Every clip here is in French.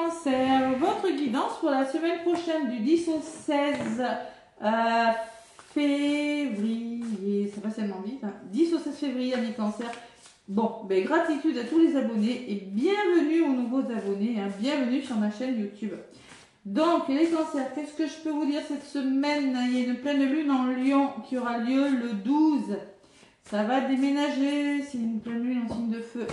cancers, votre guidance pour la semaine prochaine du 10 au 16 février. Ça passe tellement vite. Hein. 10 au 16 février, amis cancers. Bon, ben, gratitude à tous les abonnés et bienvenue aux nouveaux abonnés. Hein. Bienvenue sur ma chaîne YouTube. Donc, les cancers, qu'est-ce que je peux vous dire cette semaine? Il y a une pleine lune en Lion qui aura lieu le 12. Ça va déménager, c'est une pleine lune en signe de feu.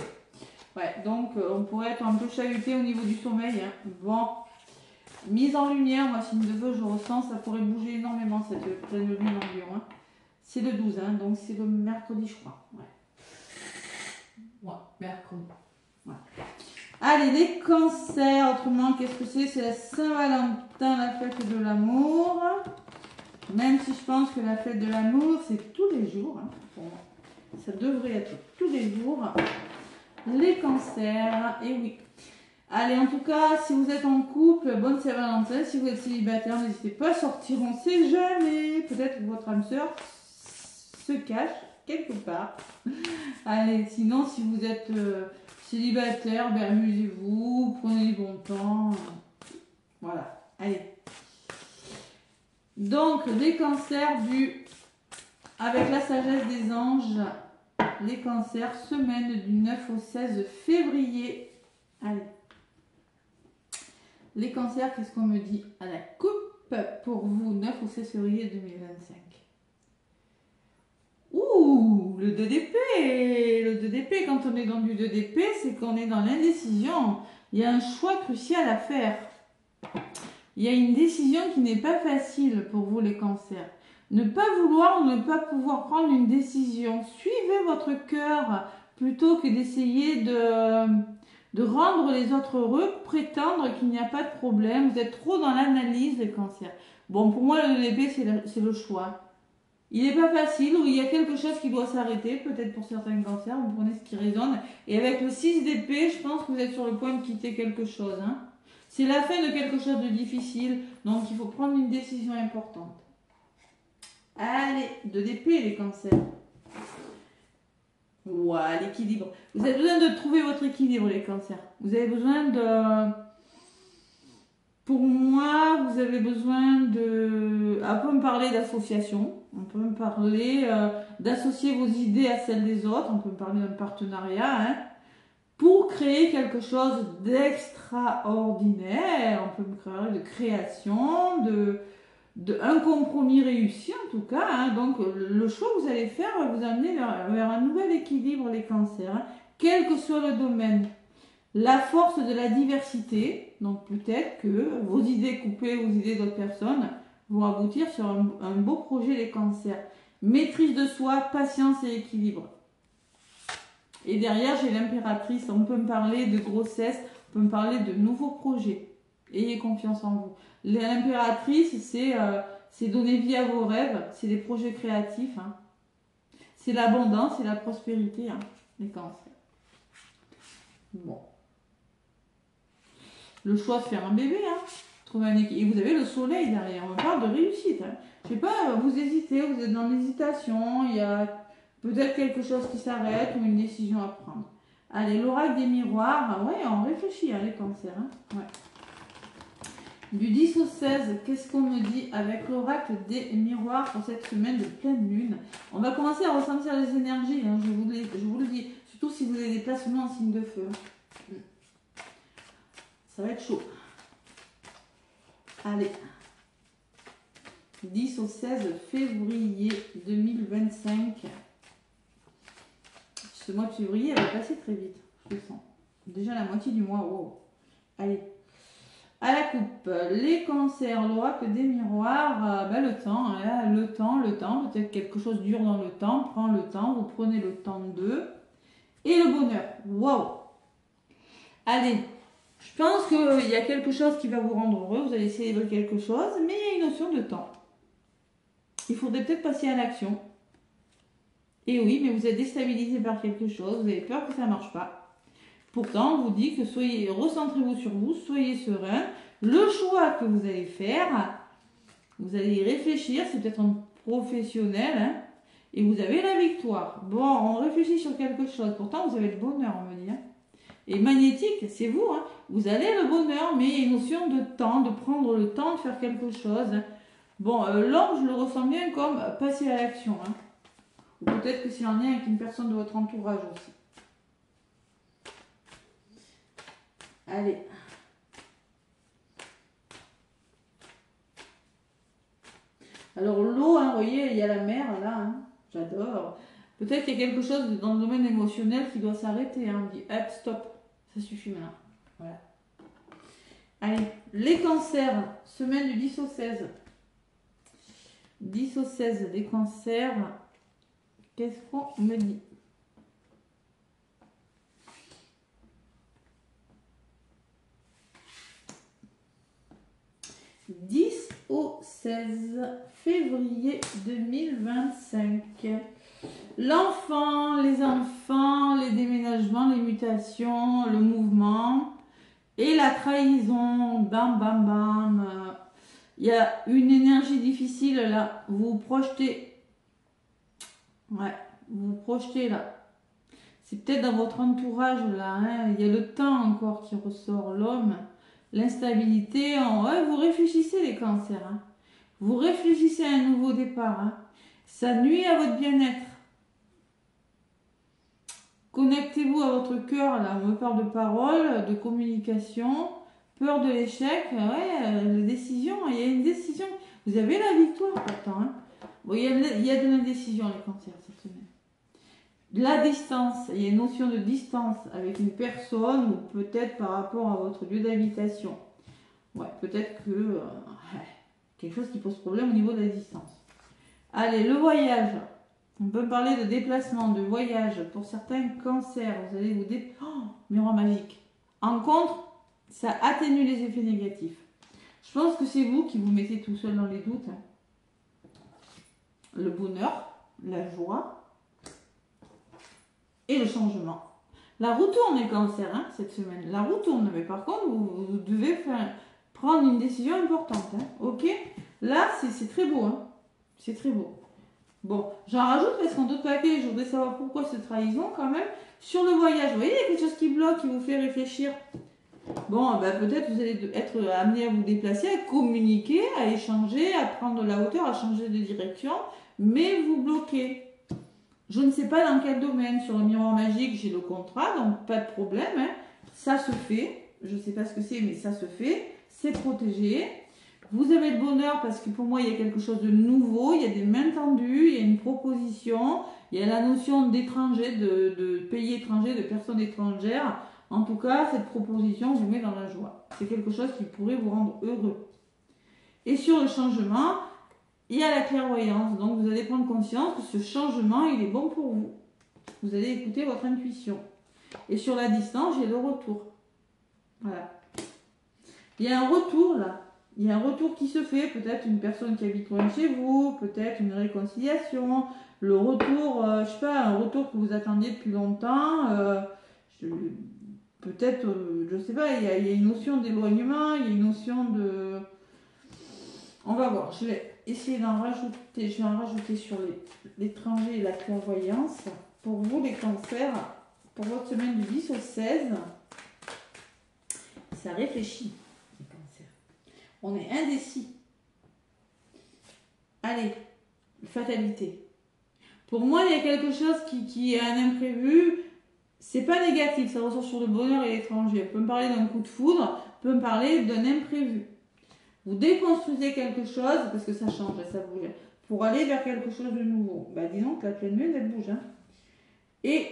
Ouais, donc on pourrait être un peu chahuté au niveau du sommeil. Hein. Bon, mise en lumière, moi, signe de feu, je ressens, ça pourrait bouger énormément cette pleine lune en Lion. Hein. C'est le 12, hein, donc c'est le mercredi, je crois. Ouais, mercredi. Ouais. Allez, les cancers, autrement, qu'est-ce que c'est? C'est la Saint-Valentin, la fête de l'amour. Même si je pense que la fête de l'amour, c'est tous les jours. Hein, pour moi. Ça devrait être tous les jours. Les cancers, et oui. Allez, en tout cas, si vous êtes en couple, bonne Saint-Valentin. Si vous êtes célibataire, n'hésitez pas à sortir, on ne sait jamais. Peut-être que votre âme sœur se cache quelque part. Allez, sinon, si vous êtes célibataire, ben, amusez-vous, prenez du bon temps. Voilà, allez. Donc, les cancers avec la sagesse des anges, les cancers, semaine du 9 au 16 février. Allez. Les cancers, qu'est-ce qu'on me dit à la coupe pour vous, 9 au 16 février 2025? Ouh, le 2 d'épée. Le 2 d'épée, quand on est dans du 2 d'épée, c'est qu'on est dans l'indécision. Il y a un choix crucial à faire. Il y a une décision qui n'est pas facile pour vous, les cancers. Ne pas vouloir ou ne pas pouvoir prendre une décision. Suivez votre cœur plutôt que d'essayer de rendre les autres heureux, prétendre qu'il n'y a pas de problème. Vous êtes trop dans l'analyse, les cancers. Bon, pour moi, le 2 d'épée, c'est le choix. Il n'est pas facile, ou il y a quelque chose qui doit s'arrêter, peut-être pour certains cancers, vous prenez ce qui résonne. Et avec le 6 d'épée, je pense que vous êtes sur le point de quitter quelque chose. Hein. C'est la fin de quelque chose de difficile, donc il faut prendre une décision importante. Allez, 2 d'épée les cancers. Ouah, l'équilibre. Vous avez besoin de trouver votre équilibre les cancers. Vous avez besoin de... Pour moi, vous avez besoin de... On peut me parler d'association, on peut me parler d'associer vos idées à celles des autres, on peut me parler d'un partenariat, hein, pour créer quelque chose d'extraordinaire. On peut me parler de création, un compromis réussi en tout cas. Hein. Donc le choix que vous allez faire va vous amener vers un nouvel équilibre les cancers, hein, quel que soit le domaine. La force de la diversité, donc peut-être que vos idées coupées aux idées d'autres personnes vont aboutir sur un beau projet les cancers. Maîtrise de soi, patience et équilibre. Et derrière, j'ai l'impératrice. On peut me parler de grossesse, on peut me parler de nouveaux projets. Ayez confiance en vous. L'impératrice, c'est donner vie à vos rêves, c'est des projets créatifs. Hein. C'est l'abondance, c'est la prospérité, hein, les cancers. Bon. Le choix de faire un bébé, hein. Trouver un équilibre. Et vous avez le soleil derrière. On parle de réussite. Hein. Je sais pas, vous hésitez, vous êtes dans l'hésitation, il y a peut-être quelque chose qui s'arrête ou une décision à prendre. Allez, l'oracle des miroirs. Ouais, on réfléchit, hein, les cancers. Hein. Ouais. Du 10 au 16, qu'est-ce qu'on me dit avec l'oracle des miroirs pour cette semaine de pleine lune? On va commencer à ressentir les énergies, hein, je vous le dis. Surtout si vous avez des placements en signe de feu. Ça va être chaud. Allez. 10 au 16 février 2025. Ce mois de février va passer très vite, je le sens. Déjà la moitié du mois, wow. Allez. À la coupe, les cancers, l'oracle des miroirs, le temps, hein, le temps, peut-être quelque chose dure dans le temps, prends le temps, vous prenez le temps d'eux. Et le bonheur, waouh. Allez. Je pense qu'il y a quelque chose qui va vous rendre heureux, vous allez célébrer quelque chose, mais il y a une notion de temps. Il faudrait peut-être passer à l'action. Et oui, mais vous êtes déstabilisé par quelque chose, vous avez peur que ça ne marche pas. Pourtant, on vous dit que recentrez-vous sur vous, soyez serein. Le choix que vous allez faire, vous allez y réfléchir, c'est peut-être un professionnel, hein, et vous avez la victoire. Bon, on réfléchit sur quelque chose, pourtant vous avez le bonheur, on me dit. Hein. Et magnétique, c'est vous, hein. Vous allez le bonheur, mais il y a une notion de temps, de prendre le temps de faire quelque chose. Bon, l'homme, je le ressens bien comme passer à l'action. Hein. Ou peut-être que c'est en lien avec une personne de votre entourage aussi. Allez. Alors l'eau, hein, vous voyez, il y a la mer là, hein. J'adore. Peut-être qu'il y a quelque chose dans le domaine émotionnel qui doit s'arrêter. Hein. On dit, hop, stop, ça suffit maintenant. Voilà. Allez, les cancers, semaine du 10 au 16. 10 au 16, les cancers, qu'est-ce qu'on me dit? « 10 au 16 février 2025. L'enfant, les enfants, les déménagements, les mutations, le mouvement et la trahison. Bam, bam, bam. Il y a une énergie difficile là. Vous vous projetez. Ouais, vous vous projetez là. C'est peut-être dans votre entourage là. Hein. Il y a le temps encore qui ressort, l'homme. L'instabilité. Ouais, vous réfléchissez les cancers. Hein. Vous réfléchissez à un nouveau départ. Hein. Ça nuit à votre bien-être. Connectez-vous à votre cœur, là, on me parle de parole, de communication, peur de l'échec, ouais, la décision, il y a une décision. Vous avez la victoire pourtant. Hein. Bon, il y a de l'indécision, les cancers, cette semaine. La distance, il y a une notion de distance avec une personne ou peut-être par rapport à votre lieu d'habitation. Ouais, peut-être que quelque chose qui pose problème au niveau de la distance. Allez, le voyage. On peut parler de déplacement, de voyage. Pour certains cancers, vous allez vous dire, oh, miroir magique. En contre, ça atténue les effets négatifs. Je pense que c'est vous qui vous mettez tout seul dans les doutes. Hein. Le bonheur, la joie et le changement. La roue tourne les cancers hein, cette semaine. La roue tourne, mais par contre, vous devez prendre une décision importante. Hein, ok? Là, c'est très beau. Hein, c'est très beau. Bon, j'en rajoute parce qu'en d'autres papiers, je voudrais savoir pourquoi cette trahison quand même. Sur le voyage, vous voyez, il y a quelque chose qui bloque, qui vous fait réfléchir. Bon, ben, peut-être vous allez être amené à vous déplacer, à communiquer, à échanger, à prendre de la hauteur, à changer de direction, mais vous bloquez. Je ne sais pas dans quel domaine. Sur le miroir magique, j'ai le contrat, donc pas de problème. Hein. Ça se fait. Je ne sais pas ce que c'est, mais ça se fait. C'est protégé. Vous avez le bonheur parce que pour moi, il y a quelque chose de nouveau. Il y a des mains tendues, il y a une proposition. Il y a la notion d'étranger, de pays étrangers, de personnes étrangères. En tout cas, cette proposition vous met dans la joie. C'est quelque chose qui pourrait vous rendre heureux. Et sur le changement, il y a la clairvoyance. Donc, vous allez prendre conscience que ce changement, il est bon pour vous. Vous allez écouter votre intuition. Et sur la distance, j'ai le retour. Voilà. Il y a un retour là. Il y a un retour qui se fait. Peut-être une personne qui habite loin de chez vous. Peut-être une réconciliation. Le retour, je sais pas, un retour que vous attendiez depuis longtemps. Peut-être, je sais pas, il y a une notion d'éloignement. Il y a une notion de... On va voir. Je vais essayer d'en rajouter. Je vais en rajouter sur l'étranger et la clairvoyance. Pour vous, les cancers, pour votre semaine du 10 au 16, ça réfléchit, les cancers. On est indécis. Allez, fatalité. Pour moi, il y a quelque chose qui est un imprévu. C'est pas négatif, ça ressort sur le bonheur et l'étranger. On peut me parler d'un coup de foudre, on peut me parler d'un imprévu. Vous déconstruisez quelque chose, parce que ça change, ça bouge, pour aller vers quelque chose de nouveau. Bah, disons que la pleine lune, elle bouge. Hein. Et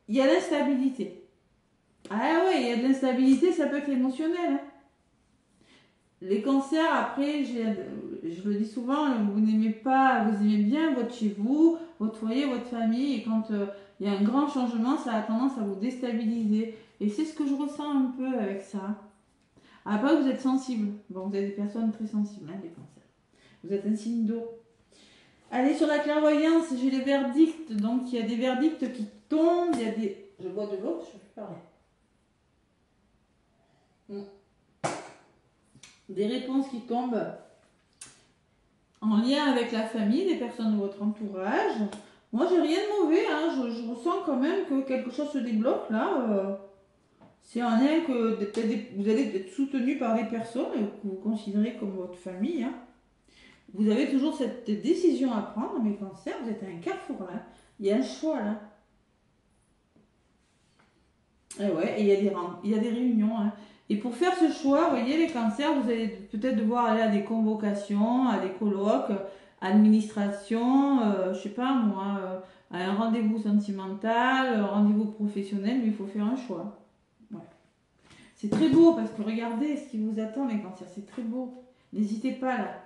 il y a l'instabilité. Ah ouais, il y a de l'instabilité, ça peut être émotionnel. Hein. Les cancers, après, je le dis souvent, vous n'aimez pas, vous aimez bien votre chez vous, votre foyer, votre famille, et quand il y a un grand changement, ça a tendance à vous déstabiliser. Et c'est ce que je ressens un peu avec ça. Après, vous êtes sensible. Bon, vous êtes des personnes très sensibles, hein, les cancers. Vous êtes un signe d'eau. Allez, sur la clairvoyance, j'ai les verdicts. Donc, il y a des verdicts qui tombent. Il y a des... Je bois de l'eau, je ne peux plus parler. Des réponses qui tombent en lien avec la famille, des personnes de votre entourage. Moi, j'ai rien de mauvais. Hein. Je ressens quand même que quelque chose se débloque là. C'est un lien que vous allez être soutenu par des personnes que vous considérez comme votre famille. Hein. Vous avez toujours cette décision à prendre, mes cancers, vous êtes à un carrefour là. Il y a un choix là. Et ouais, et il y a des réunions. Hein. Et pour faire ce choix, vous voyez, les cancers, vous allez peut-être devoir aller à des convocations, à des colloques, administration, je sais pas moi, à un rendez-vous sentimental, un rendez-vous professionnel, mais il faut faire un choix. Ouais. C'est très beau parce que regardez ce qui vous attend, les cancers, c'est très beau. N'hésitez pas là.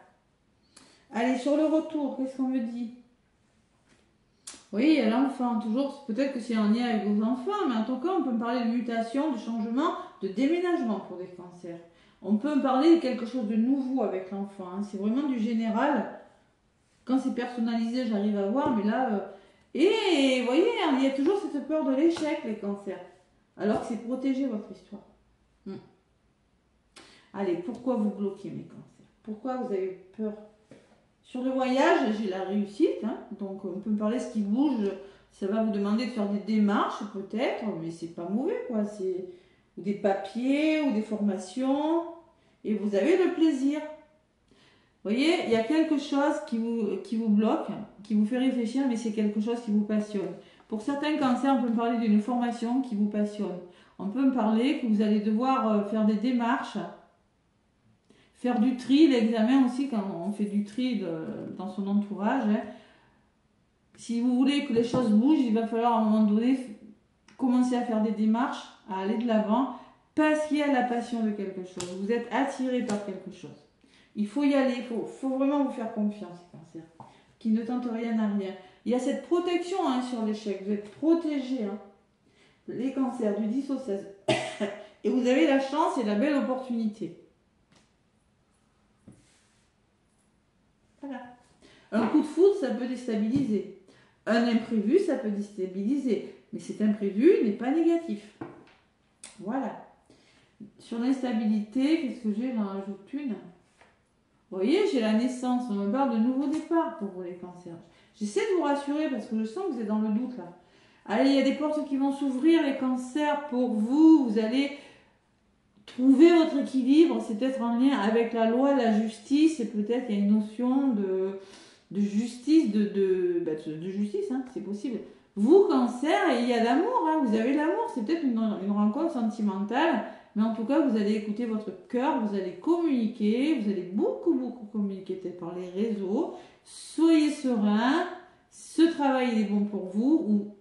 Allez, sur le retour, qu'est-ce qu'on me dit? Oui, il y a l'enfant, toujours, peut-être que c'est en lien avec vos enfants, mais en tout cas, on peut me parler de mutation, de changement, de déménagement pour des cancers. On peut me parler de quelque chose de nouveau avec l'enfant, hein. C'est vraiment du général. Quand c'est personnalisé, j'arrive à voir, mais là... Et vous voyez, hein, il y a toujours cette peur de l'échec, les cancers. Alors que c'est protéger votre histoire. Allez, pourquoi vous bloquez, mes cancers? Pourquoi vous avez peur? Sur le voyage, j'ai la réussite, hein, donc on peut me parler de ce qui bouge, ça va vous demander de faire des démarches peut-être, mais c'est pas mauvais quoi, c'est des papiers ou des formations, et vous avez le plaisir. Vous voyez, il y a quelque chose qui vous bloque, qui vous fait réfléchir, mais c'est quelque chose qui vous passionne. Pour certains cancers, on peut me parler d'une formation qui vous passionne. On peut me parler que vous allez devoir faire des démarches. Faire du tri, l'examen aussi, quand on fait du tri dans son entourage. Hein. Si vous voulez que les choses bougent, il va falloir à un moment donné commencer à faire des démarches, à aller de l'avant, parce qu'il y a la passion de quelque chose. Vous êtes attiré par quelque chose. Il faut y aller, il faut vraiment vous faire confiance, cancer, qui ne tente rien à rien. Il y a cette protection hein, sur l'échec, vous êtes protégé. Hein. Les cancers du 10 au 16. Et vous avez la chance et la belle opportunité. Voilà. Un coup de foudre, ça peut déstabiliser. Un imprévu, ça peut déstabiliser. Mais cet imprévu n'est pas négatif. Voilà. Sur l'instabilité, qu'est-ce que j'ai? J'en rajoute une. Vous voyez, j'ai la naissance. On me parle de nouveau départ pour vous, les cancers. J'essaie de vous rassurer parce que je sens que vous êtes dans le doute là. Allez, il y a des portes qui vont s'ouvrir, les cancers, pour vous. Vous allez trouver votre équilibre. C'est peut-être en lien avec la loi, la justice. Et peut-être il y a une notion de justice, de justice, hein, c'est possible. Vous, cancer, et il y a l'amour, hein, vous avez l'amour. C'est peut-être une rencontre sentimentale. Mais en tout cas, vous allez écouter votre cœur, vous allez communiquer, vous allez beaucoup communiquer peut-être par les réseaux. Soyez serein, ce travail est bon pour vous, ou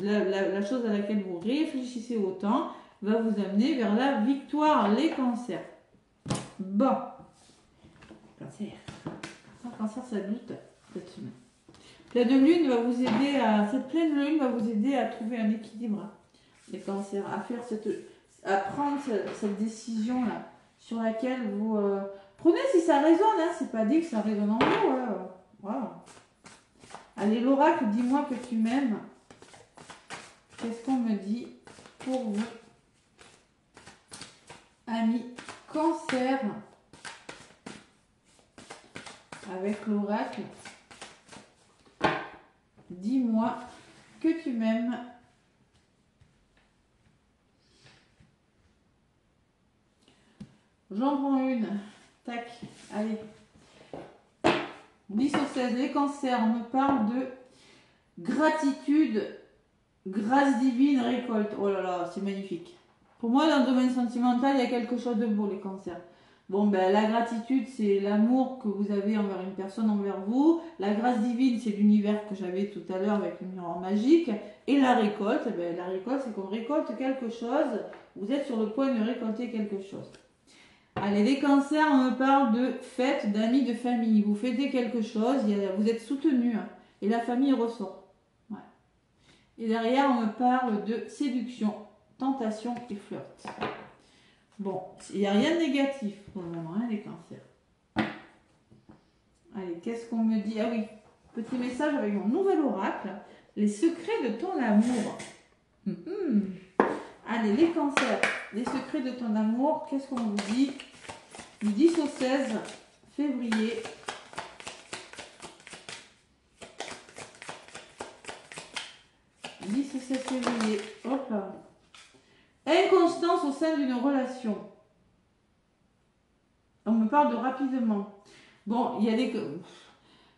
la chose à laquelle vous réfléchissez autant va vous amener vers la victoire, les cancers. Bon. Cancer. Cancer, ça doute cette semaine. Pleine lune va vous aider cette pleine lune va vous aider à trouver un équilibre, les cancers, à faire à prendre cette décision là sur laquelle vous prenez si ça résonne, hein, c'est pas dit que ça résonne en vous. Voilà. Allez, l'oracle, dis-moi que tu m'aimes. Qu'est-ce qu'on me dit pour vous, amis cancer, avec l'oracle? Dis-moi que tu m'aimes. J'en prends une. Tac. Allez. 10 au 16. Les cancers, on me parle de gratitude, grâce divine, récolte. Oh là là, c'est magnifique. Pour moi, dans le domaine sentimental, il y a quelque chose de beau, les cancers. Bon, ben, la gratitude, c'est l'amour que vous avez envers une personne, envers vous. La grâce divine, c'est l'univers que j'avais tout à l'heure avec le miroir magique. Et la récolte, ben, la récolte, c'est qu'on récolte quelque chose. Vous êtes sur le point de récolter quelque chose. Allez, les cancers, on me parle de fête, d'amis, de famille. Vous fêtez quelque chose, vous êtes soutenu. Hein, et la famille ressort. Ouais. Et derrière, on me parle de séduction, tentation et flirt. Bon, il n'y a rien de négatif pour le moment, hein, les cancers. Allez, qu'est-ce qu'on me dit? Ah oui, petit message avec mon nouvel oracle. Les secrets de ton amour. Allez, les cancers, les secrets de ton amour, qu'est-ce qu'on vous dit? Du 10 au 16 février. Du 10 au 16 février. Hop là. Inconstance au sein d'une relation. On me parle de rapidement. Bon, il y a des...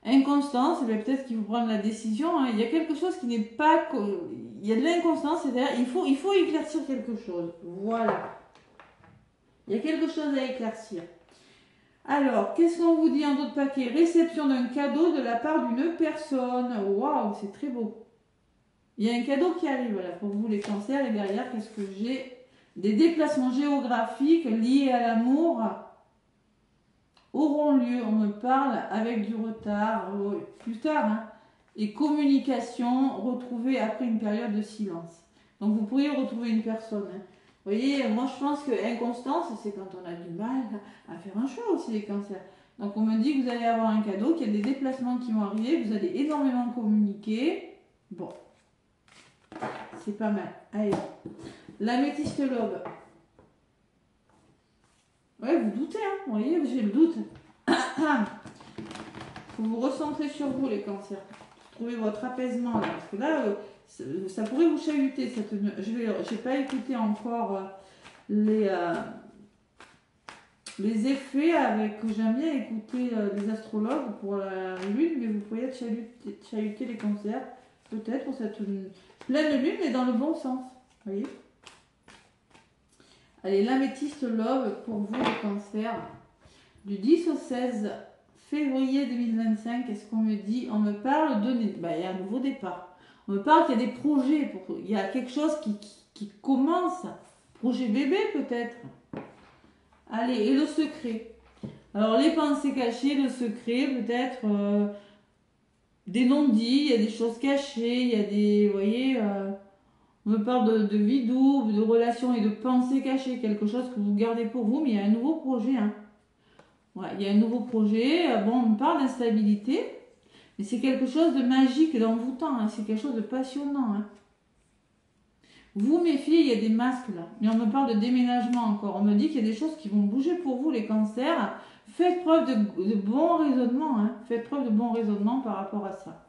Inconstance, peut-être qu'il faut prendre la décision. Hein. Il y a quelque chose qui n'est pas... Il y a de l'inconstance, c'est-à-dire il faut éclaircir quelque chose. Voilà. Il y a quelque chose à éclaircir. Alors, qu'est-ce qu'on vous dit en d'autres paquets? Réception d'un cadeau de la part d'une personne. Waouh, c'est très beau. Il y a un cadeau qui arrive là pour vous les cancers. Et derrière, qu'est-ce que j'ai? Des déplacements géographiques liés à l'amour auront lieu. On me parle avec du retard, plus tard. Hein. Et communication retrouvée après une période de silence. Donc, vous pourriez retrouver une personne. Hein. Vous voyez, moi je pense que inconstance, c'est quand on a du mal à faire un choix aussi, les cancers. Donc on me dit que vous allez avoir un cadeau, qu'il y a des déplacements qui vont arriver, vous allez énormément communiquer. Bon, c'est pas mal. Allez, l'améthyste lobe. Ouais, vous doutez, hein, vous voyez, j'ai le doute. Faut vous recentrer sur vous, les cancers. Trouvez votre apaisement, là, parce que là... ça pourrait vous chahuter. Je n'ai pas écouté encore les effets avec. J'aime bien écouter les astrologues pour la lune, mais vous pourriez être chahuter les cancers, peut-être pour cette pleine lune, mais dans le bon sens. Vous voyez? Allez, l'améthyste love pour vous, les cancers, du 10 au 16 février 2025. Qu'est-ce qu'on me dit? On me parle de. Il y a un nouveau départ. On me parle qu'il y a des projets, il y a quelque chose qui commence. Projet bébé peut-être. Allez, et le secret. Alors les pensées cachées, le secret, peut-être des non-dits, il y a des choses cachées, il y a des, vous voyez, on me parle de vie double, de relations et de pensées cachées, quelque chose que vous gardez pour vous, mais il y a un nouveau projet. Hein. Ouais, il y a un nouveau projet, bon, on me parle d'instabilité. Mais c'est quelque chose de magique et d'envoûtant, hein. C'est quelque chose de passionnant. Hein. Vous méfiez, il y a des masques là. Mais on me parle de déménagement encore. On me dit qu'il y a des choses qui vont bouger pour vous, les cancers. Faites preuve de bon raisonnement. Hein. Faites preuve de bon raisonnement par rapport à ça.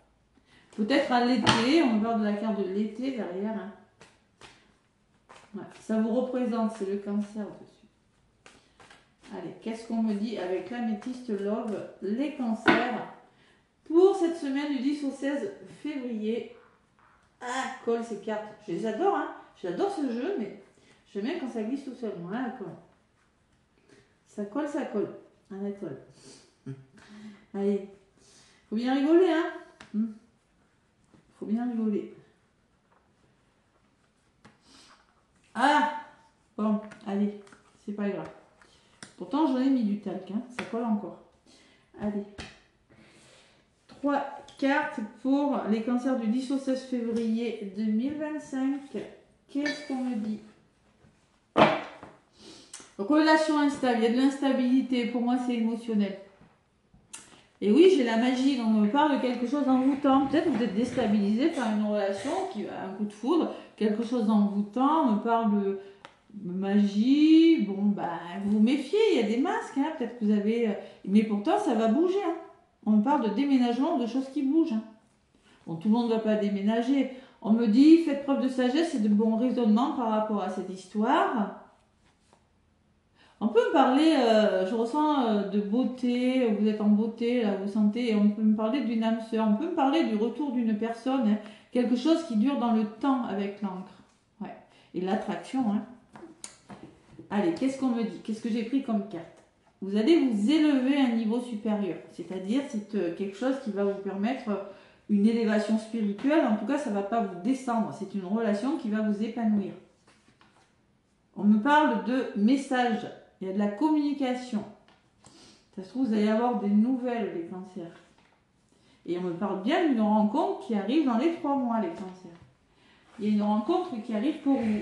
Peut-être à l'été, on me parle de la carte de l'été derrière. Hein. Ouais, ça vous représente, c'est le cancer au-dessus. Allez, qu'est-ce qu'on me dit avec l'améthyste love, les cancers pour cette semaine du 10 au 16 février? Ah, colle ces cartes. Je les adore, hein. J'adore ce jeu, mais j'aime bien quand ça glisse tout seul. Voilà, colle. Ça colle, ça colle. Ah, la colle. Allez. Faut bien rigoler, hein. Faut bien rigoler. Ah, bon, allez. C'est pas grave. Pourtant, j'en ai mis du talc, hein. Ça colle encore. Allez. 3 cartes pour les cancers du 10 au 16 février 2025. Qu'est-ce qu'on me dit? Relation instable, il y a de l'instabilité. Pour moi, c'est émotionnel. Et oui, j'ai la magie. Donc, on me parle de quelque chose d'envoûtant. Peut-être que vous êtes déstabilisé par une relation qui a un coup de foudre. Quelque chose d'envoûtant. On me parle de magie. Bon, bah, vous méfiez. Il y a des masques. Hein. Peut-être que vous avez... Mais pourtant, ça va bouger. Hein. On parle de déménagement, de choses qui bougent. Hein. Bon, tout le monde ne va pas déménager. On me dit, faites preuve de sagesse et de bon raisonnement par rapport à cette histoire. On peut me parler, je ressens de beauté, vous êtes en beauté, là, vous sentez, et on peut me parler d'une âme sœur. On peut me parler du retour d'une personne, hein, quelque chose qui dure dans le temps avec l'encre. Ouais. Et l'attraction. Hein. Allez, qu'est-ce qu'on me dit? Qu'est-ce que j'ai pris comme carte? Vous allez vous élever à un niveau supérieur. C'est-à-dire, c'est quelque chose qui va vous permettre une élévation spirituelle. En tout cas, ça ne va pas vous descendre. C'est une relation qui va vous épanouir. On me parle de messages. Il y a de la communication. Ça se trouve, vous allez avoir des nouvelles, les cancers. Et on me parle bien d'une rencontre qui arrive dans les 3 mois, les cancers. Il y a une rencontre qui arrive pour vous.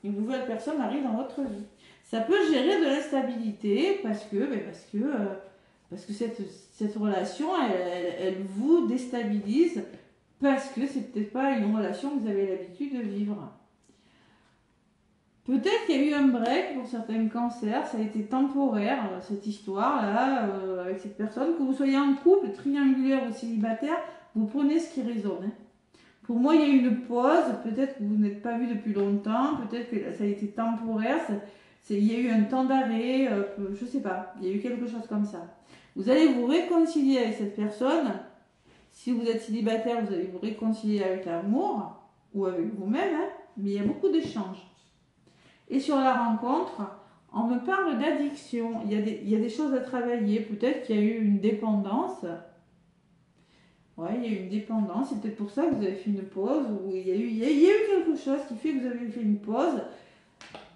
Une nouvelle personne arrive dans votre vie. Ça peut gérer de l'instabilité parce que cette relation, elle vous déstabilise parce que c'est peut-être pas une relation que vous avez l'habitude de vivre. Peut-être qu'il y a eu un break pour certains cancers, ça a été temporaire, cette histoire-là, avec cette personne. Que vous soyez en couple, triangulaire ou célibataire, vous prenez ce qui résonne. Hein. Pour moi, il y a eu une pause. Peut-être que vous n'êtes pas vu depuis longtemps. Peut-être que ça a été temporaire. Il y a eu un temps d'arrêt. Je ne sais pas. Il y a eu quelque chose comme ça. Vous allez vous réconcilier avec cette personne. Si vous êtes célibataire, vous allez vous réconcilier avec l'amour ou avec vous-même. Hein, mais il y a beaucoup d'échanges. Et sur la rencontre, on me parle d'addiction. Il y a des choses à travailler. Peut-être qu'il y a eu une dépendance. Ouais, il y a eu une dépendance. C'est peut-être pour ça que vous avez fait une pause. Ou il y a eu quelque chose qui fait que vous avez fait une pause.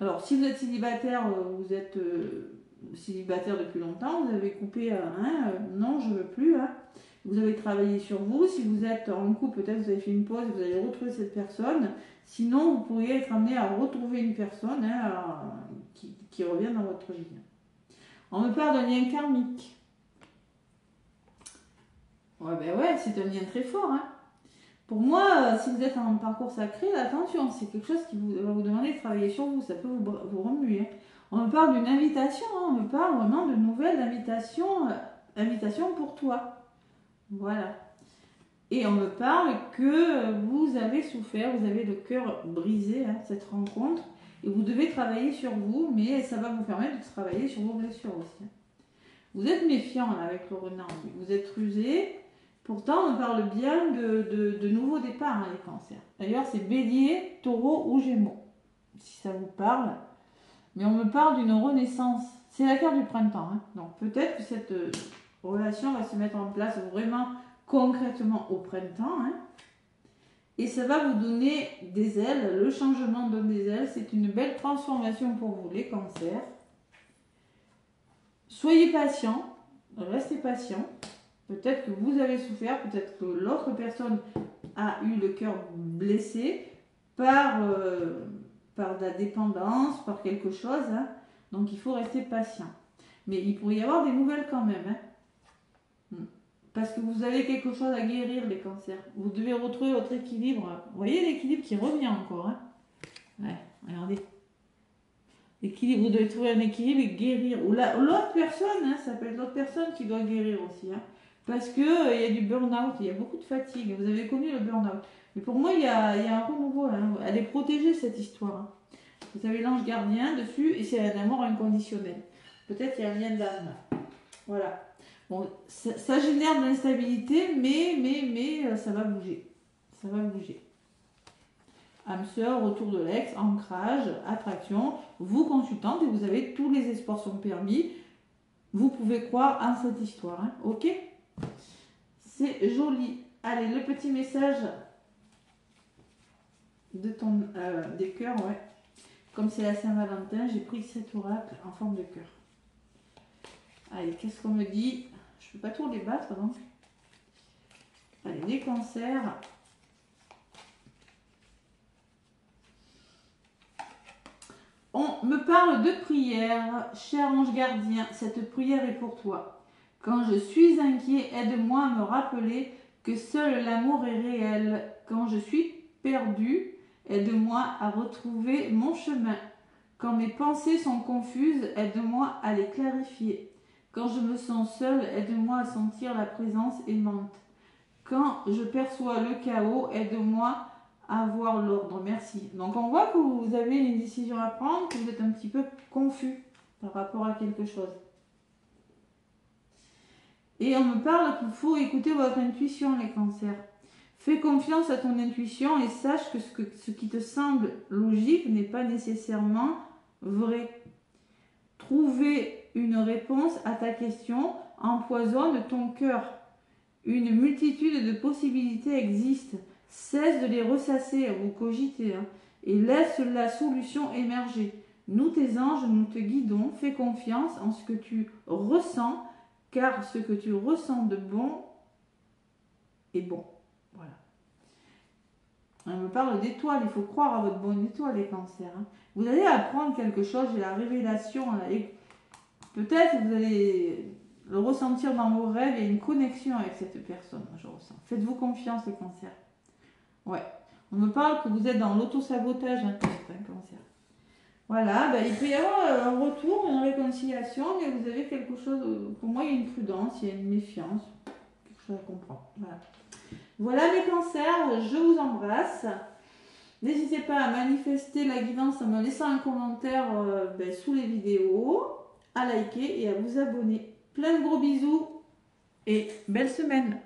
Alors, si vous êtes célibataire, vous êtes célibataire depuis longtemps, vous avez coupé non, je ne veux plus. Hein. Vous avez travaillé sur vous. Si vous êtes en couple, peut-être vous avez fait une pause et vous allez retrouver cette personne. Sinon, vous pourriez être amené à retrouver une personne qui revient dans votre vie. On me parle d'un lien karmique. Ouais, ben ouais, c'est un lien très fort. Hein. Pour moi, si vous êtes en parcours sacré, attention, c'est quelque chose qui va vous demander de travailler sur vous. Ça peut vous remuer. Hein. On me parle d'une invitation. Hein. On me parle vraiment de nouvelles invitations. Invitation pour toi. Voilà. Et on me parle que vous avez souffert, vous avez le cœur brisé, hein, cette rencontre, et vous devez travailler sur vous, mais ça va vous permettre de travailler sur vos blessures aussi. Vous êtes méfiant là, avec le renard, vous êtes rusé, pourtant on parle bien de nouveaux départs, hein, les cancers. D'ailleurs, c'est bélier, taureau ou gémeaux, si ça vous parle. Mais on me parle d'une renaissance, c'est la carte du printemps, hein. Donc peut-être que cette relation va se mettre en place vraiment concrètement au printemps, hein, et ça va vous donner des ailes. Le changement donne des ailes, c'est une belle transformation pour vous les cancers. Soyez patient, restez patient. Peut-être que vous avez souffert, peut-être que l'autre personne a eu le cœur blessé par la dépendance, par quelque chose, hein. Donc il faut rester patient. Mais il pourrait y avoir des nouvelles quand même, hein. Parce que vous avez quelque chose à guérir, les cancers. Vous devez retrouver votre équilibre. Vous voyez l'équilibre qui revient encore. Hein, ouais, regardez. L'équilibre, vous devez trouver un équilibre et guérir. Ou l'autre personne, hein, ça peut être l'autre personne qui doit guérir aussi. Hein, parce qu'il y a du burn-out, il y a beaucoup de fatigue. Vous avez connu le burn-out. Mais pour moi, il y a un renouveau. Hein, elle est protégée, cette histoire. Hein. Vous avez l'ange gardien dessus et c'est un amour inconditionnel. Peut-être qu'il y a un lien d'âme. Voilà. Bon, ça génère de l'instabilité, mais ça va bouger. Ça va bouger. Âme sœur, retour de l'ex, ancrage, attraction, vous consultante et vous avez tous les espoirs sont permis. Vous pouvez croire en cette histoire. Hein, ok? C'est joli. Allez, le petit message de des cœurs, ouais. Comme c'est la Saint-Valentin, j'ai pris cet oracle en forme de cœur. Allez, qu'est-ce qu'on me dit? Je ne peux pas trop les battre, donc. Allez, les cancers. On me parle de prière. Cher ange gardien, cette prière est pour toi. Quand je suis inquiet, aide-moi à me rappeler que seul l'amour est réel. Quand je suis perdu, aide-moi à retrouver mon chemin. Quand mes pensées sont confuses, aide-moi à les clarifier. Quand je me sens seule, aide-moi à sentir la présence aimante. Quand je perçois le chaos, aide-moi à voir l'ordre. Merci. Donc on voit que vous avez une décision à prendre, que vous êtes un petit peu confus par rapport à quelque chose. Et on me parle qu'il faut écouter votre intuition, les cancers. Fais confiance à ton intuition et sache que ce qui te semble logique n'est pas nécessairement vrai. Trouver une réponse à ta question empoisonne ton cœur. Une multitude de possibilités existent. Cesse de les ressasser, vous cogitez, hein, et laisse la solution émerger. Nous, tes anges, nous te guidons. Fais confiance en ce que tu ressens, car ce que tu ressens de bon est bon. Voilà. On me parle d'étoiles, il faut croire à votre bonne étoile, les cancers. Hein. Vous allez apprendre quelque chose, j'ai la révélation. Peut-être que vous allez le ressentir dans vos rêves, il y a une connexion avec cette personne, je ressens. Faites-vous confiance, les cancers. Ouais. On me parle que vous êtes dans l'autosabotage, hein, c'est un cancer. Voilà, ben, il peut y avoir un retour, une réconciliation, mais vous avez quelque chose, pour moi il y a une prudence, il y a une méfiance, quelque chose à comprendre. Voilà. Voilà les cancers, je vous embrasse. N'hésitez pas à manifester la guidance en me laissant un commentaire sous les vidéos, à liker et à vous abonner. Plein de gros bisous et belle semaine.